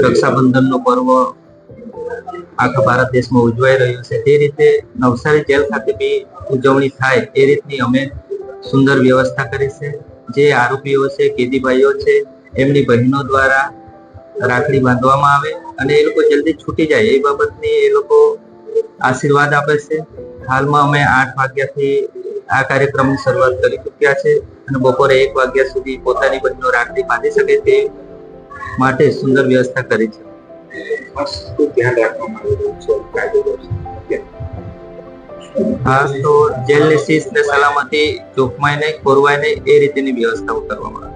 રક્ષાબંધનનો પર્વ આખા ભારત દેશમાં ઉજવાઈ રહ્યો છે, તે રીતે નવસારી જેલ ખાતે બી ઉજવણી થાય એ રીતની અમે સુંદર વ્યવસ્થા કરી છે. જે આરોપીઓ છે, કેદીભાઈઓ છે, એમની બહેનો દ્વારા રાખડી બાંધવામાં આવે અને એ લોકો જલ્દી છૂટી જાય એ બાબતની એ લોકો આશીર્વાદ આપે છે. હાલમાં અમે 8 વાગ્યાથી આ કાર્યક્રમની શરૂઆત કરી ચૂક્યા છે અને બપોરે 1 વાગ્યા સુધી પોતાની બહેનો રાખડી બાંધી શકે તે માટે સુંદર વ્યવસ્થા કરી છે. ખાસ તો જેલની શિસ્ત ને સલામતી ચોકમાય નહીં, ખોરવાય નહીં એ રીતેની વ્યવસ્થાઓ કરવામાં આવે.